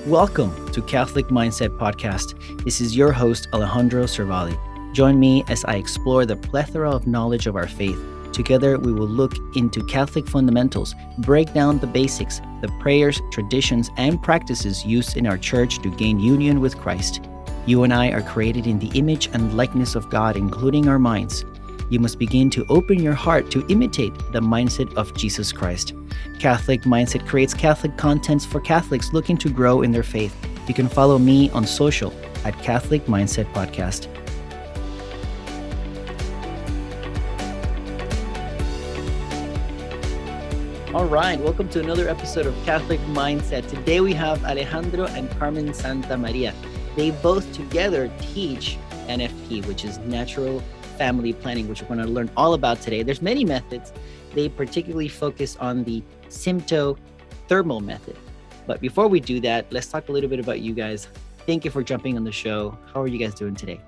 Welcome to Catholic Mindset Podcast. This is your host, Alejandro Santamaria. Join me as I explore the plethora of knowledge of our faith. Together, we will look into Catholic fundamentals, break down the basics, the prayers, traditions, and practices used in our church to gain union with Christ. You and I are created in the image and likeness of God, including our minds. You must begin to open your heart to imitate the mindset of Jesus Christ. Catholic Mindset creates Catholic contents for Catholics looking to grow in their faith. You can follow me on social at Catholic Mindset Podcast. All right, welcome to another episode of Catholic Mindset. Today we have Alejandro and Carmen Santamaria. They both together teach NFP, which is Natural Family Planning, which we're going to learn all about today. There's many methods. They particularly focus on the Sympto-Thermal Method. But before we do that, let's talk a little bit about you guys. Thank you for jumping on the show. How are you guys doing today?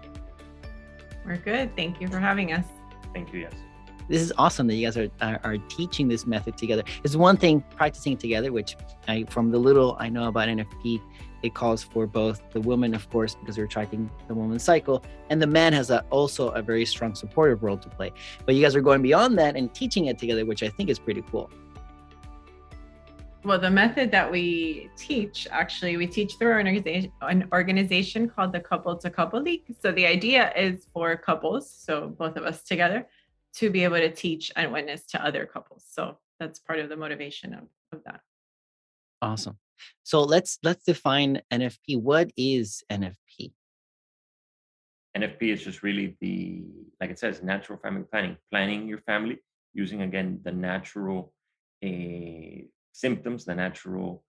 We're good. Thank you for having us. Thank you, yes. This is awesome that you guys are teaching this method together. It's one thing practicing it together, which from the little I know about NFP, it calls for both the woman, of course, because we're tracking the woman's cycle, and the man has also a very strong supportive role to play. But you guys are going beyond that and teaching it together, which I think is pretty cool. Well, the method that we teach, actually, we teach through an organization called the Couple to Couple League. So the idea is for couples, so both of us together, to be able to teach and witness to other couples. So that's part of the motivation of that. Awesome. So let's define NFP. What is NFP? NFP is just really like it says, natural family planning, planning your family using, again, the natural symptoms, the natural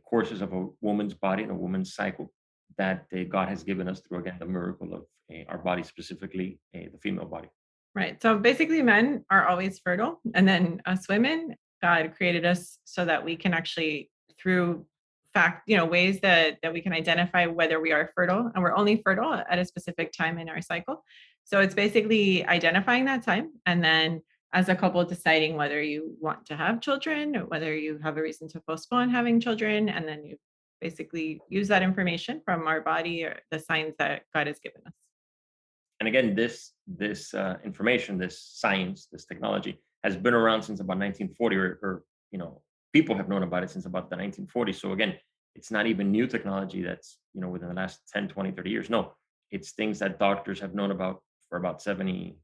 courses of a woman's body and a woman's cycle that God has given us through, again, the miracle of our body, specifically the female body. Right. So basically men are always fertile. And then us women, God created us so that we can actually, through ways that we can identify whether we are fertile, and we're only fertile at a specific time in our cycle. So it's basically identifying that time, and then as a couple deciding whether you want to have children or whether you have a reason to postpone having children. And then you basically use that information from our body or the signs that God has given us. And again, this information, this science, this technology has been around since about 1940, or people have known about it since about the 1940s. So again, it's not even new technology that's, within the last 10, 20, 30 years. No, it's things that doctors have known about for about 70,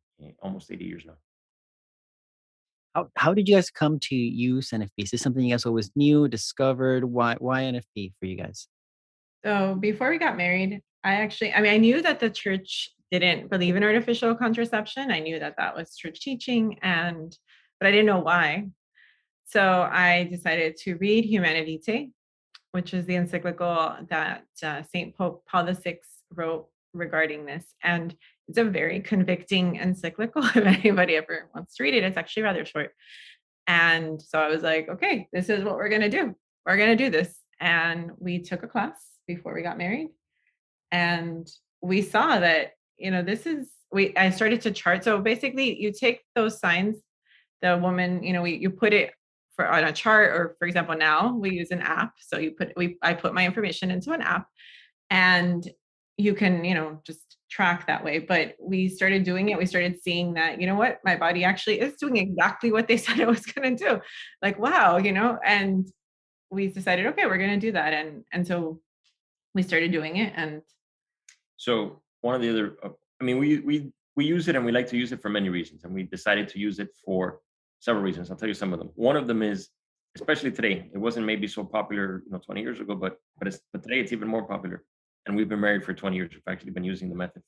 almost 80 years now. How did you guys come to use NFP? Is this something you guys always knew, discovered? Why NFP for you guys? So before we got married, I knew that the church didn't believe in artificial contraception. I knew that was church teaching, but I didn't know why. So I decided to read Humanae Vitae, which is the encyclical that Saint Pope Paul VI wrote regarding this. And it's a very convicting encyclical. If anybody ever wants to read it, it's actually rather short. And so I was like, okay, this is what we're going to do. We're going to do this. And we took a class before we got married. And we saw that, I started to chart. So basically you take those signs, the woman, you put it on a chart, or for example, now we use an app. So I put my information into an app, and you can, just track that way. But we started doing it. We started seeing that, what, my body actually is doing exactly what they said it was going to do. Like, wow, and we decided, okay, we're going to do that. And so we started doing it. And so one of the other, we use it, and we like to use it for many reasons. And we decided to use it for several reasons. I'll tell you some of them. One of them is, especially today, it wasn't maybe so popular, 20 years ago, but today it's even more popular. And we've been married for 20 years. We've actually been using the method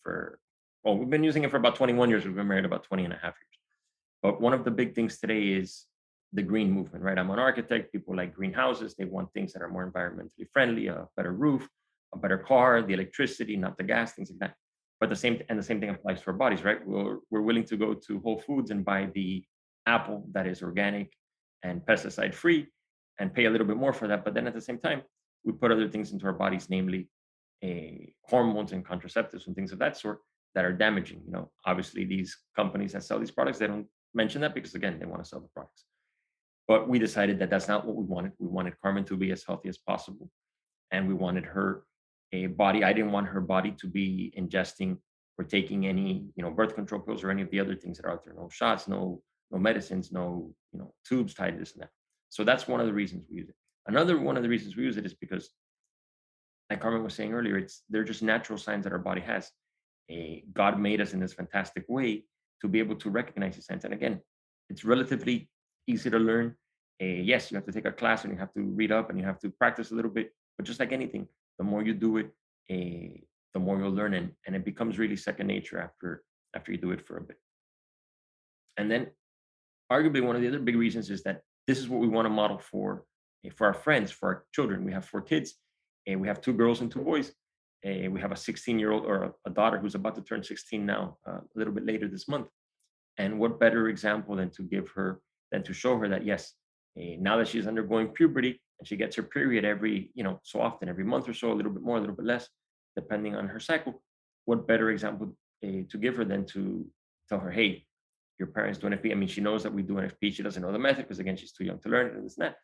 we've been using it for about 21 years. We've been married about 20 and a half years. But one of the big things today is the green movement, right? I'm an architect. People like greenhouses. They want things that are more environmentally friendly, a better roof, a better car, the electricity, not the gas, things like that. But the same thing applies to our bodies, right? We're willing to go to Whole Foods and buy the apple that is organic and pesticide free and pay a little bit more for that. But then at the same time, we put other things into our bodies, namely hormones and contraceptives and things of that sort that are damaging. Obviously these companies that sell these products, they don't mention that because, again, they want to sell the products. But we decided that that's not what we wanted. We wanted Carmen to be as healthy as possible. and we wanted her a body. I didn't want her body to be ingesting or taking any, birth control pills or any of the other things that are out there. No shots, no medicines, no, tubes tied to this and that. So that's one of the reasons we use it. Another one of the reasons we use it is because, like Carmen was saying earlier, they're just natural signs that our body has. God made us in this fantastic way to be able to recognize these signs. And again, it's relatively easy to learn. Yes, you have to take a class and you have to read up and you have to practice a little bit. But just like anything, the more you do it, the more you'll learn, and it becomes really second nature after you do it for a bit. And then, arguably, one of the other big reasons is that this is what we want to model for our friends, for our children. We have 4 kids, and we have 2 girls and 2 boys. We have a 16-year-old or a daughter who's about to turn 16 now, a little bit later this month. And what better example than to show her that, yes, now that she's undergoing puberty and she gets her period every, so often, every month or so, a little bit more, a little bit less, depending on her cycle. What better example to give her than to tell her, hey, your parents do NFP. I mean, she knows that we do NFP. She doesn't know the method because, again, she's too young to learn it and this and that.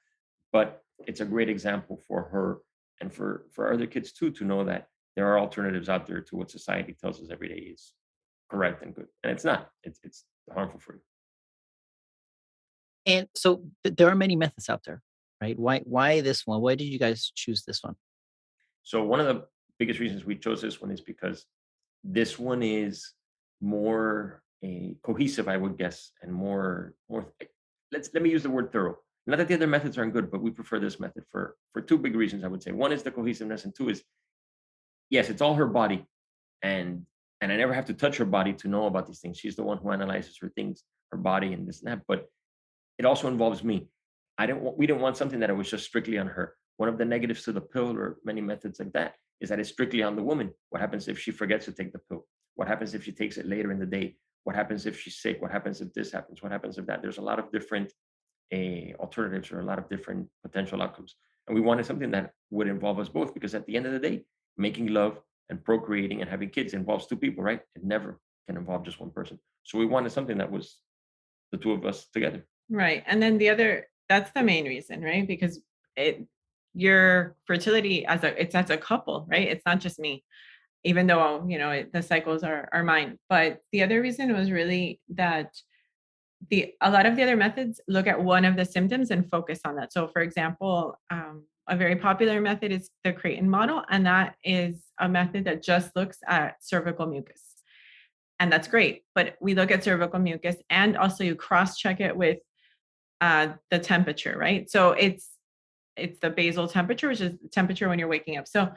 But it's a great example for her and for other kids too, to know that there are alternatives out there to what society tells us every day is correct and good. And it's not. It's harmful for you. And so there are many methods out there, right? Why this one? Why did you guys choose this one? So one of the biggest reasons we chose this one is because this one is more cohesive, I would guess, and more. Let me use the word thorough. Not that the other methods aren't good, but we prefer this method for 2 big reasons. I would say one is the cohesiveness, and 2 is, yes, it's all her body, and I never have to touch her body to know about these things. She's the one who analyzes her things, her body, and this and that. But it also involves me. We didn't want something that it was just strictly on her. One of the negatives to the pill, or many methods like that, is that it's strictly on the woman. What happens if she forgets to take the pill? What happens if she takes it later in the day? What happens if she's sick? What happens if this happens? What happens if that? There's a lot of different alternatives, or a lot of different potential outcomes. And we wanted something that would involve us both, because at the end of the day, making love and procreating and having kids involves 2 people, right? It never can involve just one person. So we wanted something that was the 2 of us together. Right. And then that's the main reason, right? Because your fertility it's as a couple, right? It's not just me, even though, the cycles are mine. But the other reason was really that a lot of the other methods look at one of the symptoms and focus on that. So for example, a very popular method is the Creighton model. And that is a method that just looks at cervical mucus. And that's great. But we look at cervical mucus, and also you cross-check it with the temperature, right? So it's the basal temperature, which is the temperature when you're waking up. So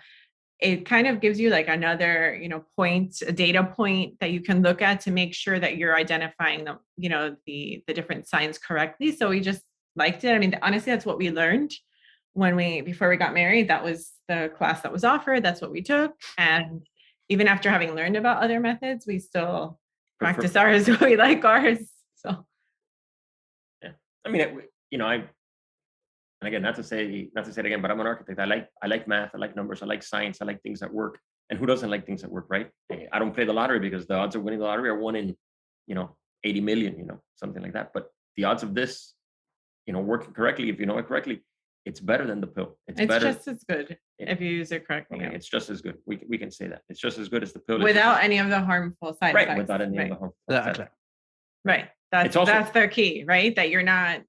it kind of gives you like another, a data point that you can look at to make sure that you're identifying the different signs correctly. So we just liked it. I mean, honestly, that's what we learned before we got married. That was the class that was offered. That's what we took. And even after having learned about other methods, we still practice ours. We like ours. So. Yeah. I mean, and again, not to say it again, but I'm an architect. I like math. I like numbers. I like science. I like things that work. And who doesn't like things that work, right? I don't play the lottery because the odds of winning the lottery are 1 in, 80 million, something like that. But the odds of this, working correctly, if you know it correctly, it's better than the pill. It's better. Just as good if you use it correctly. Okay, it's just as good. We can say that. It's just as good as the pill. Without any of the harmful side effects. Right, without any of the harmful side effects. Right. That's the key, right? That you're not,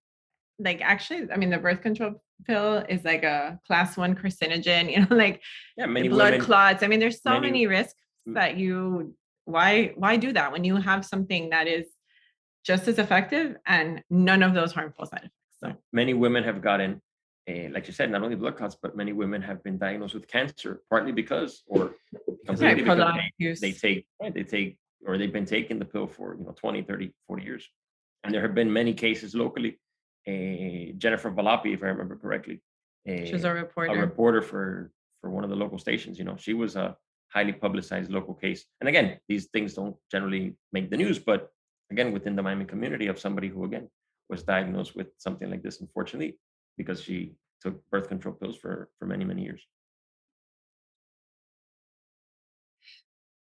like, actually, I mean, the birth control pill is like a class 1 carcinogen, many blood clots. I mean, there's so many risks that why do that when you have something that is just as effective and none of those harmful side effects? So many women have gotten, like you said, not only blood clots, but many women have been diagnosed with cancer, partly because they've been taking the pill for 20, 30, 40 years. And there have been many cases locally. Jennifer Valapi, if I remember correctly, she's a reporter for one of the local stations. She was a highly publicized local case. And again, these things don't generally make the news, but again, within the Miami community, of somebody who again was diagnosed with something like this, unfortunately, because she took birth control pills for many, many years.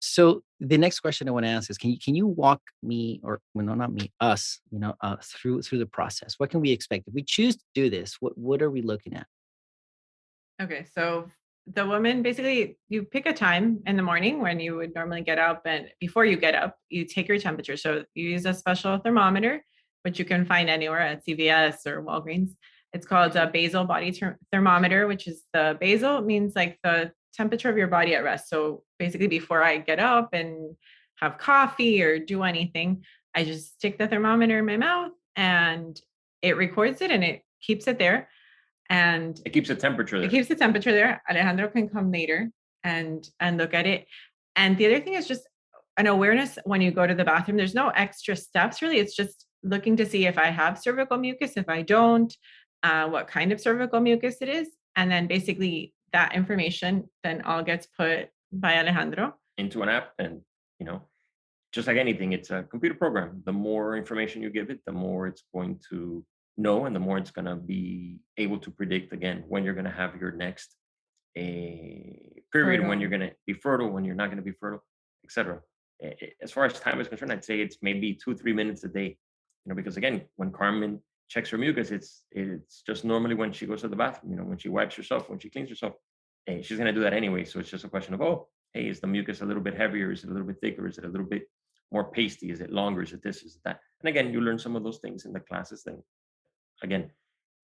So the next question I want to ask is, can you walk me, or not me, us, through the process? What can we expect if we choose to do this? What are we looking at? Okay, so the woman, basically, you pick a time in the morning when you would normally get up, and before you get up, you take your temperature. So you use a special thermometer, which you can find anywhere at CVS or Walgreens. It's called a basal body thermometer, which is the basal means like the temperature of your body at rest. So basically, before I get up and have coffee or do anything, I just stick the thermometer in my mouth and it records it and it keeps it there. And It keeps the temperature it there. keeps the temperature there. Alejandro can come later and look at it. And the other thing is just an awareness when you go to the bathroom. There's no extra steps really. It's just looking to see if I have cervical mucus, if I don't, what kind of cervical mucus it is. And then basically that information then all gets put by Alejandro Into an app, and you know, just like anything, it's a computer program. The more information you give it, the more it's going to know, and the more it's going to be able to predict again when you're going to have your next period, when you're going to be fertile, when you're not going to be fertile, etc. As far as time is concerned, I'd say it's maybe 2-3 minutes a day. You know, because again, when Carmen checks her mucus, it's just normally when she goes to the bathroom. You know, when she wipes herself, when she cleans herself, she's going to do that anyway. So it's just a question of, oh, hey, is the mucus a little bit heavier? Is it a little bit thicker? Is it a little bit more pasty? Is it longer? Is it this? Is it that? And again, you learn some of those things in the classes. Then again,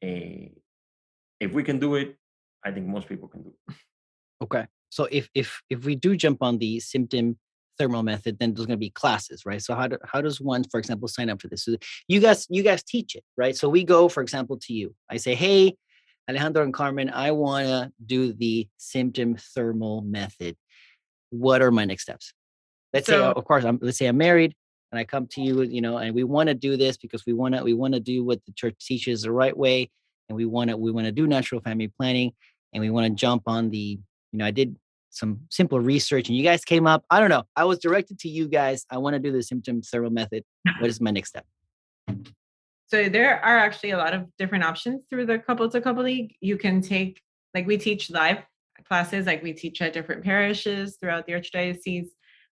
if we can do it, I think most people can do it. Okay. So if we do jump on the symptom thermal method, then there's going to be classes, right? So how does one, for example, sign up for this? So you guys teach it, right? So we go, for example, to you. I say, hey, Alejandro and Carmen, I want to do the symptom thermal method. What are my next steps? Let's say, So of course, let's say I'm married and I come to you, and we want to do this because we want to do what the church teaches the right way, and we want to do natural family planning, and we want to jump on the, I did some simple research, and you guys came up. I don't know. I was directed to you guys. I want to do the symptom thermal method. What is my next step? So there are actually a lot of different options through the couple to couple league. You can take, like we teach live classes, like we teach at different parishes throughout the archdiocese.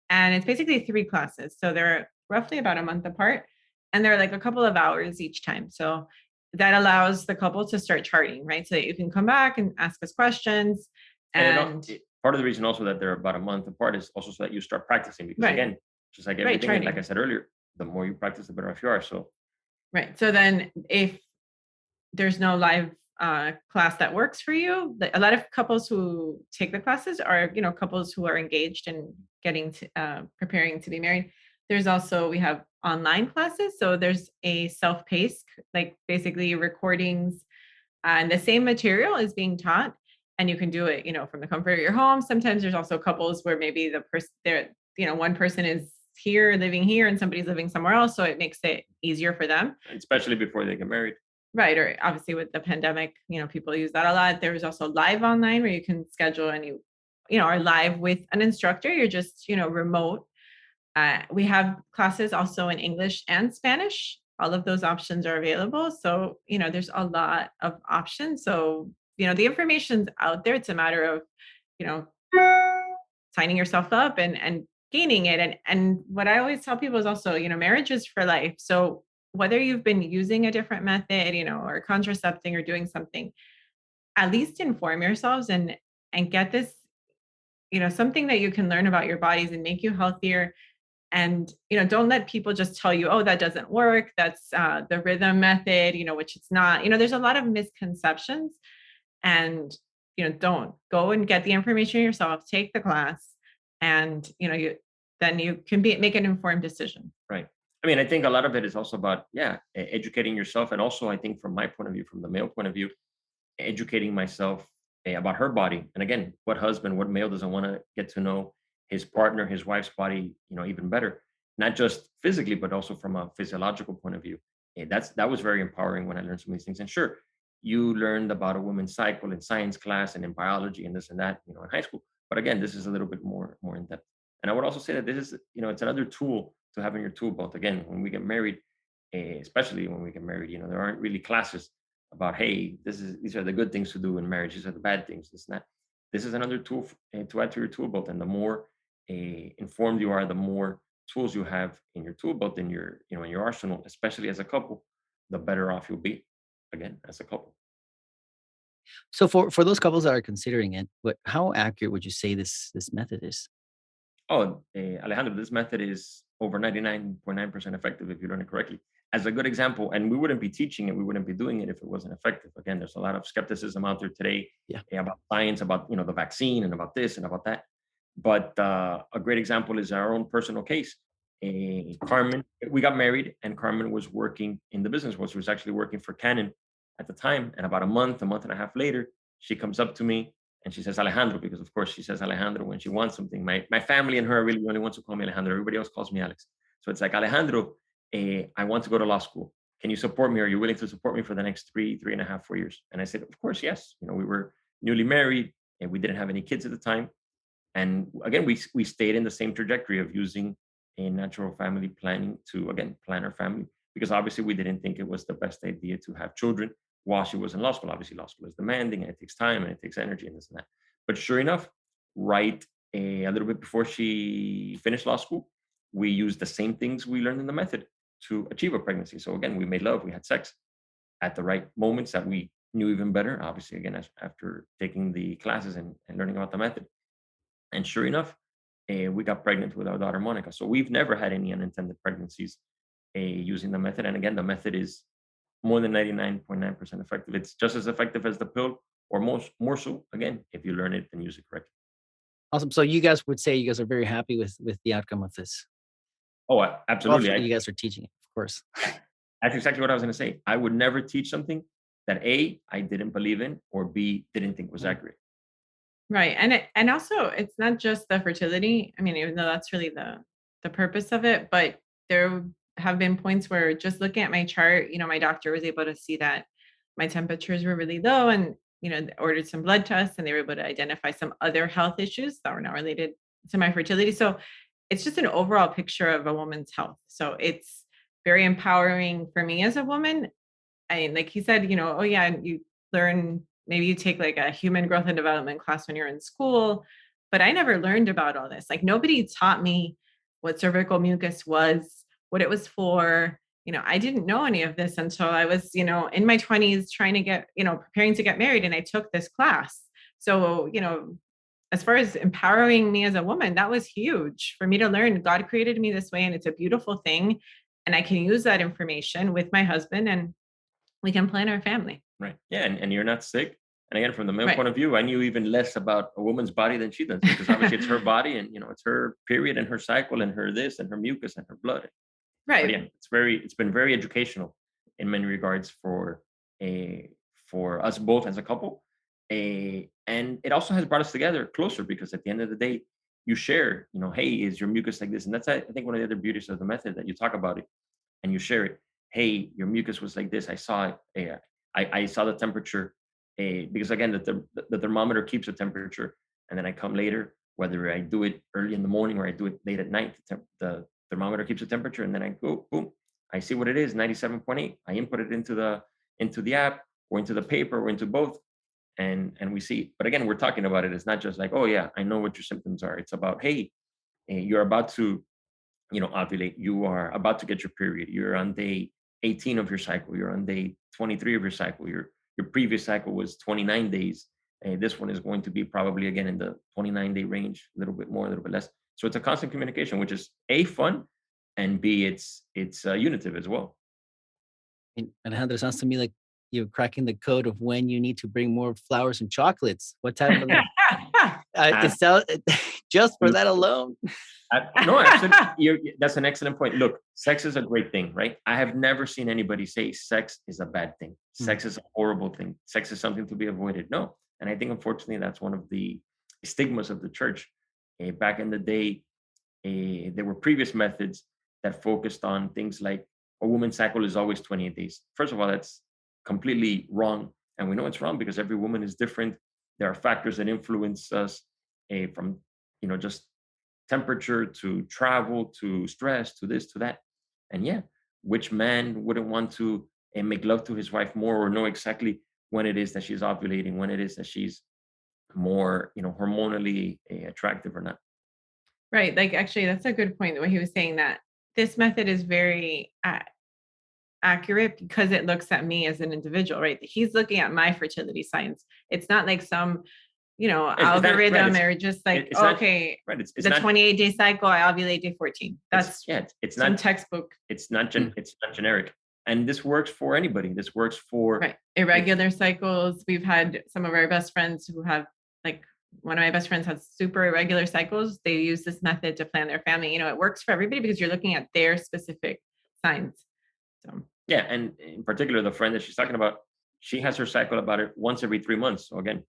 And it's basically 3 classes. So they're roughly about a month apart. And they're like a couple of hours each time. So that allows the couple to start charting, right? So that you can come back and ask us questions. And Part of the reason also that they're about a month apart is also so that you start practicing, because Right. again, just like everything, and like training. I said earlier, the more you practice, the better off you are. So Right. So then if there's no live class that works for you, a lot of couples who take the classes are, couples who are engaged and getting to preparing to be married. There's also, we have online classes. So there's a self-paced, like basically recordings, and the same material is being taught, and you can do it, from the comfort of your home. Sometimes there's also couples where maybe the person there, one person is here living here and somebody's living somewhere else, so it makes it easier for them. especially before they get married. Right. Or obviously with the pandemic, people use that a lot. There's also live online where you can schedule and you are live with an instructor. You're just, remote. We have classes also in English and Spanish. All of those options are available. So, there's a lot of options. So, the information's out there. It's a matter of, you know, signing yourself up and gaining it. And what I always tell people is also, marriage is for life. So whether you've been using a different method, or contracepting or doing something, at least inform yourselves and get this, something that you can learn about your bodies and make you healthier. And, don't let people just tell you, oh, that doesn't work. That's the rhythm method, which it's not. There's a lot of misconceptions. And, don't go and get the information yourself, take the class, and, then you can make an informed decision. Right. I mean, I think a lot of it is also about, educating yourself. And also, I think from my point of view, from the male point of view, educating myself about her body. And again, what husband, what male doesn't want to get to know his partner, his wife's body, even better, not just physically, but also from a physiological point of view. That was very empowering when I learned some of these things. And sure, you learned about a woman's cycle in science class and in biology and this and that, in high school. But again, this is a little bit more in depth. And I would also say that this is, it's another tool to have in your tool belt. Again, when we get married, especially when we get married, there aren't really classes about, hey, these are the good things to do in marriage, these are the bad things, this and that. This is another tool to add to your tool belt. And the more informed you are, the more tools you have in your tool belt, in your arsenal, especially as a couple, the better off you'll be, again, as a couple. So for those couples that are considering it, how accurate would you say this method is? Oh, Alejandro, this method is over 99.9% effective if you learn it correctly. As a good example, and we wouldn't be teaching it, we wouldn't be doing it if it wasn't effective. Again, there's a lot of skepticism out there today Yeah. about science, about the vaccine, and about this and about that. But a great example is our own personal case. Carmen, we got married, and Carmen was working in the business world. She was actually working for Canon at the time. And about a month and a half later, she comes up to me and she says Alejandro, because of course she says Alejandro when she wants something. My family and her are really the only ones who call me Alejandro. Everybody else calls me Alex. So it's like, Alejandro, I want to go to law school. Can you support me? Are you willing to support me for the next 3.5, 4 years? And I said, of course, yes. We were newly married and we didn't have any kids at the time. And again, we stayed in the same trajectory of using a natural family planning to, again, plan our family, because obviously we didn't think it was the best idea to have children while she was in law school. Obviously, law school is demanding and it takes time and it takes energy and this and that. But sure enough, right a little bit before she finished law school, we used the same things we learned in the method to achieve a pregnancy. So again, we made love, we had sex at the right moments that we knew even better, obviously, again, after taking the classes and learning about the method. And sure enough, we got pregnant with our daughter Monica. So we've never had any unintended pregnancies using the method. And again, the method is more than 99.9% effective. It's just as effective as the pill, or more so. Again, if you learn it and use it correctly. Awesome. So you guys would say you guys are very happy with the outcome of this. Oh, Well, absolutely. you guys are teaching it, of course. That's exactly what I was going to say. I would never teach something that A, I didn't believe in, or B, didn't think was accurate. Right. And also it's not just the fertility. I mean, even though that's really the purpose of it, but there have been points where just looking at my chart, my doctor was able to see that my temperatures were really low, and ordered some blood tests, and they were able to identify some other health issues that were not related to my fertility. So it's just an overall picture of a woman's health. So it's very empowering for me as a woman. And like he said, oh yeah, you learn, maybe you take like a human growth and development class when you're in school, but I never learned about all this. Like nobody taught me what cervical mucus was, what it was for. I didn't know any of this until I was, in my 20s trying to get, preparing to get married, and I took this class. So, as far as empowering me as a woman, that was huge for me to learn. God created me this way, and it's a beautiful thing. And I can use that information with my husband, and we can plan our family. Right. Yeah. And you're not sick. And again, from the male Right. point of view, I knew even less about a woman's body than she does, because obviously it's her body, and it's her period and her cycle and her this and her mucus and her blood. But yeah, Right. it's been very educational in many regards for us both as a couple. And it also has brought us together closer, because at the end of the day, you share, hey, is your mucus like this? And that's, I think, one of the other beauties of the method, that you talk about it and you share it. Hey, your mucus was like this. I saw it. I saw the temperature. Because again, the thermometer keeps the temperature, and then I come later, whether I do it early in the morning or I do it late at night, the thermometer keeps the temperature, and then I go, boom, I see what it is, 97.8. I input it into the app, or into the paper, or into both, and we see. But again, we're talking about it. It's not just like, oh yeah, I know what your symptoms are. It's about, hey, you're about to ovulate. You are about to get your period. You're on day 18 of your cycle. You're on day 23 of your cycle. Your previous cycle was 29 days. And this one is going to be probably again in the 29-day range, a little bit more, a little bit less. So it's a constant communication, which is A, fun, and B, it's unitive as well. And Alejandro, sounds to me like you're cracking the code of when you need to bring more flowers and chocolates. What type of it sounds just for that alone. No, actually, that's an excellent point. Look, sex is a great thing, right? I have never seen anybody say sex is a bad thing. Sex is a horrible thing. Sex is something to be avoided. No. And I think, unfortunately, that's one of the stigmas of the church. Back in the day, there were previous methods that focused on things like a woman's cycle is always 28 days. First of all, that's completely wrong. And we know it's wrong because every woman is different. There are factors that influence us, from, just temperature to travel to stress to this to that. And yeah, which man wouldn't want to make love to his wife more, or know exactly when it is that she's ovulating, when it is that she's more hormonally attractive or not. Right. Like actually, that's a good point. The way he was saying that this method is very accurate because it looks at me as an individual, right? He's looking at my fertility signs. It's not like some, algorithm or just like, it's not, okay, right. It's the not 28-day cycle, I ovulate day 14. That's it's some not textbook. It's not it's not generic. And this works for anybody. This works for right. Irregular cycles. We've had some of our best friends who have, like, one of my best friends has super irregular cycles. They use this method to plan their family. It works for everybody because you're looking at their specific signs. So yeah, and in particular, the friend that she's talking about, she has her cycle about it once every 3 months. So again,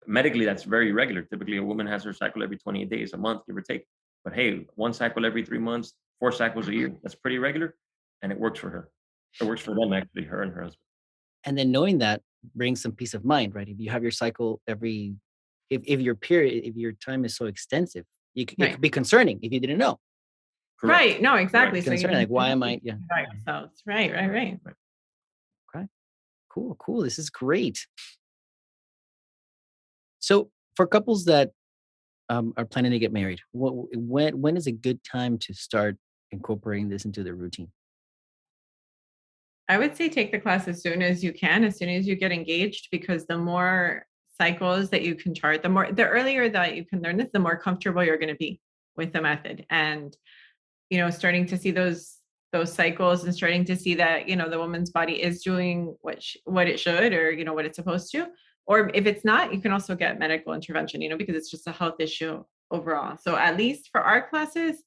medically, that's very irregular. Typically, a woman has her cycle every 28 days, a month, give or take. But hey, one cycle every 3 months, 4 cycles a year, that's pretty regular. And it works for her. It works for them, actually, her and her husband. And then knowing that brings some peace of mind, right? If you have your cycle if your period, if your time is so extensive, it could be concerning if you didn't know. Correct. Right. No, exactly. Correct. So like, why am I? Yeah. Ourselves. Right. Okay. Cool. This is great. So for couples that are planning to get married, when is a good time to start incorporating this into their routine? I would say take the class as soon as you can, as soon as you get engaged, because the more cycles that you can chart, the earlier that you can learn this, the more comfortable you're going to be with the method. And, starting to see those cycles and starting to see that, the woman's body is doing what it should, or, what it's supposed to. Or if it's not, you can also get medical intervention, because it's just a health issue overall. So at least for our classes,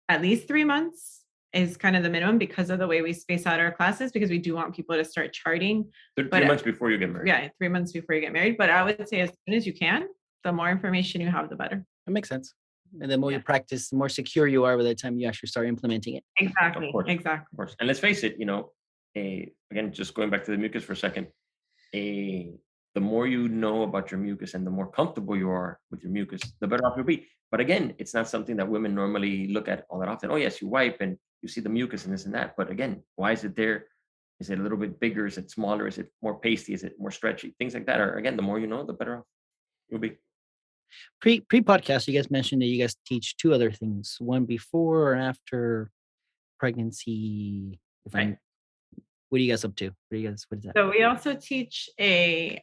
at least 3 months is kind of the minimum because of the way we space out our classes, because we do want people to start charting. 3 months before you get married. Yeah, 3 months before you get married. But I would say as soon as you can, the more information you have, the better. That makes sense. And the more you practice, the more secure you are by the time you actually start implementing it. Exactly. Of course. Exactly. Of course. And let's face it, again, just going back to the mucus for a second, the more you know about your mucus and the more comfortable you are with your mucus, the better off you'll be. But again, it's not something that women normally look at all that often. Oh, yes, you wipe and you see the mucus and this and that. But again, why is it there? Is it a little bit bigger? Is it smaller? Is it more pasty? Is it more stretchy? Things like that are, again, the more you know, the better off you'll be. Pre-podcast, you guys mentioned that you guys teach 2 other things, one before or after pregnancy. Right. What are you guys up to? What is that? So we also teach the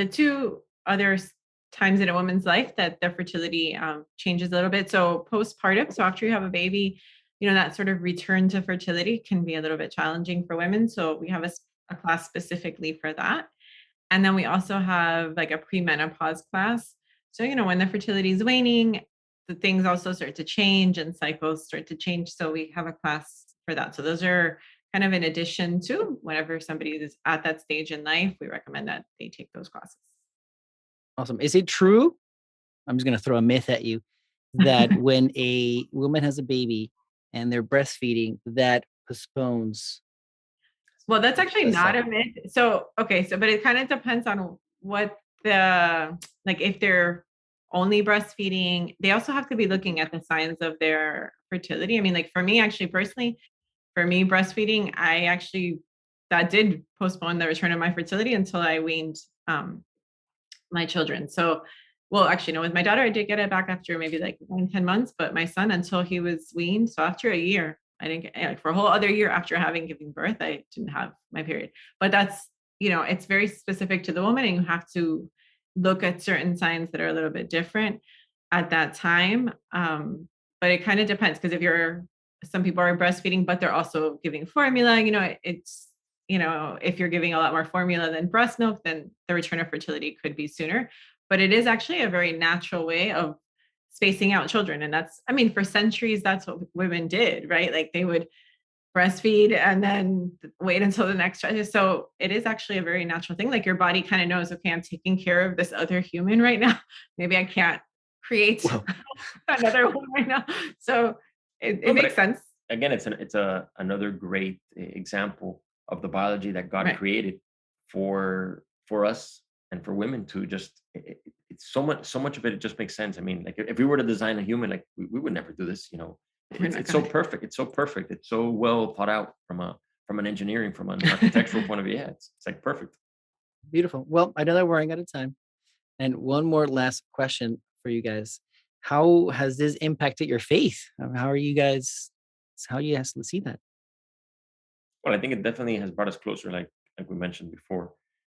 2 other times in a woman's life that their fertility changes a little bit. So postpartum, so after you have a baby, that sort of return to fertility can be a little bit challenging for women. So we have a class specifically for that. And then we also have like a premenopause class. So, when the fertility is waning, the things also start to change and cycles start to change. So we have a class for that. So those are kind of in addition to whenever somebody is at that stage in life, we recommend that they take those classes. Awesome. Is it true? I'm just going to throw a myth at you that when a woman has a baby and they're breastfeeding, that postpones. Well, that's actually not a myth. So, but it kind of depends on what if they're only breastfeeding, they also have to be looking at the signs of their fertility. I mean, like for me, actually, personally, breastfeeding, that did postpone the return of my fertility until I weaned my children. So, well, actually, no, with my daughter, I did get it back after maybe like 10 months, but my son, until he was weaned. So after a year, I didn't get, for a whole other year after giving birth, I didn't have my period. But that's, it's very specific to the woman, and you have to look at certain signs that are a little bit different at that time. But it kind of depends, because some people are breastfeeding, but they're also giving formula, it's, if you're giving a lot more formula than breast milk, then the return of fertility could be sooner. But it is actually a very natural way of spacing out children. And for centuries, that's what women did, right? Like they would breastfeed and then wait until the next child. So it is actually a very natural thing. Like your body kind of knows, okay, I'm taking care of this other human right now. Maybe I can't create another one right now. So it makes sense. Again, it's another great example of the biology that God created for us and for women to just, it's so much of it just makes sense. I mean, like if we were to design a human, like we would never do this, It's so perfect. It's so perfect. It's so well thought out from an engineering, from an architectural point of view. Yeah, it's like perfect. Beautiful. Well, I know that we're running out of time. And one more last question for you guys. How has this impacted your faith? How do you guys see that? Well, I think it definitely has brought us closer, like we mentioned before.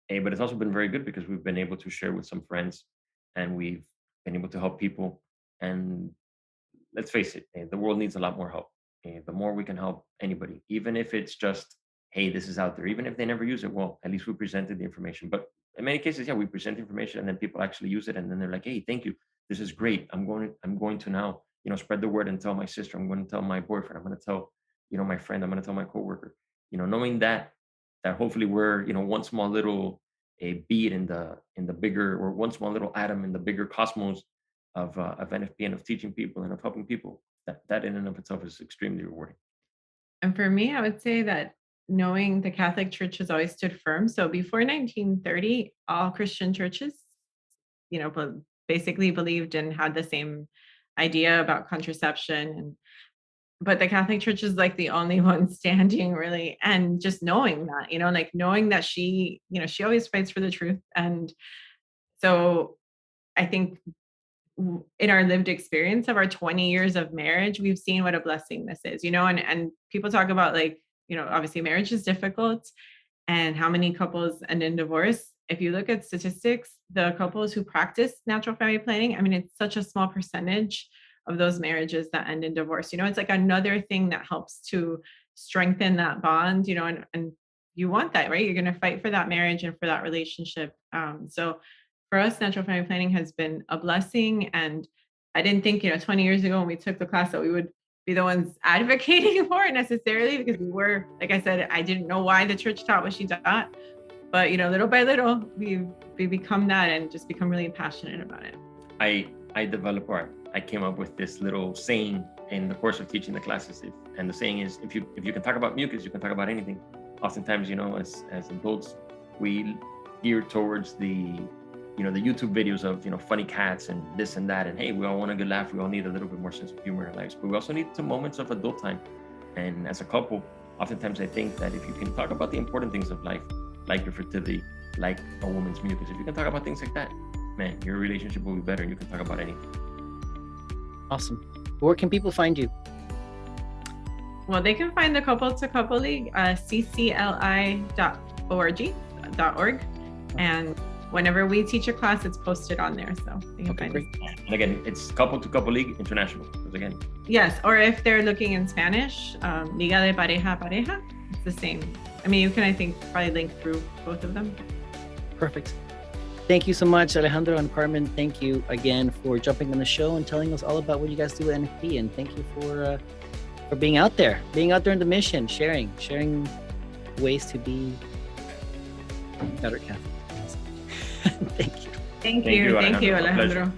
But it's also been very good because we've been able to share with some friends, and we've been able to help people. And let's face it, the world needs a lot more help. The more we can help anybody, even if it's just, hey, this is out there, even if they never use it, well, at least we presented the information. But in many cases, yeah, we present information and then people actually use it, and then they're like, hey, thank you, this is great. I'm going to now, spread the word and tell my sister. I'm going to tell my boyfriend. I'm going to tell, my friend. I'm going to tell my coworker. Knowing that hopefully we're, one small little a bead in the bigger, or one small little atom in the bigger cosmos of NFP and of teaching people and of helping people. That in and of itself is extremely rewarding. And for me, I would say that knowing the Catholic Church has always stood firm. So before 1930, all Christian churches, basically believed and had the same idea about contraception. But the Catholic Church is like the only one standing really, and just knowing that, like knowing that she always fights for the truth. And so I think in our lived experience of our 20 years of marriage, we've seen what a blessing this is, and people talk about, like, obviously marriage is difficult and how many couples end in divorce. If you look at statistics, the couples who practice natural family planning, I mean, it's such a small percentage of those marriages that end in divorce. It's like another thing that helps to strengthen that bond, and you want that, right? You're going to fight for that marriage and for that relationship. So for us, natural family planning has been a blessing. And I didn't think, 20 years ago when we took the class, that we would be the ones advocating for it necessarily, because we were, like I said, I didn't know why the church taught what she taught. But, little by little, we become that and just become really passionate about it. I came up with this little saying in the course of teaching the classes. And the saying is, if you can talk about mucus, you can talk about anything. Oftentimes, as adults, we gear towards the YouTube videos of, funny cats and this and that. And hey, we all want a good laugh. We all need a little bit more sense of humor in our lives, but we also need some moments of adult time. And as a couple, oftentimes I think that if you can talk about the important things of life, like your fertility, like a woman's mucus, if you can talk about things like that, man, your relationship will be better and you can talk about anything. Awesome. Where can people find you? Well, they can find the Couple to Couple League, ccli.org. And whenever we teach a class, it's posted on there. So they can find it. And again, it's Couple to Couple League International. Because again, yes, or if they're looking in Spanish, Liga de Pareja Pareja, it's the same. I mean, you can, I think, probably link through both of them. Perfect. Thank you so much, Alejandro and Carmen. Thank you again for jumping on the show and telling us all about what you guys do with NFP. And thank you for being out there in the mission, sharing ways to be better Catholic. Thank you. Thank you, Alejandro.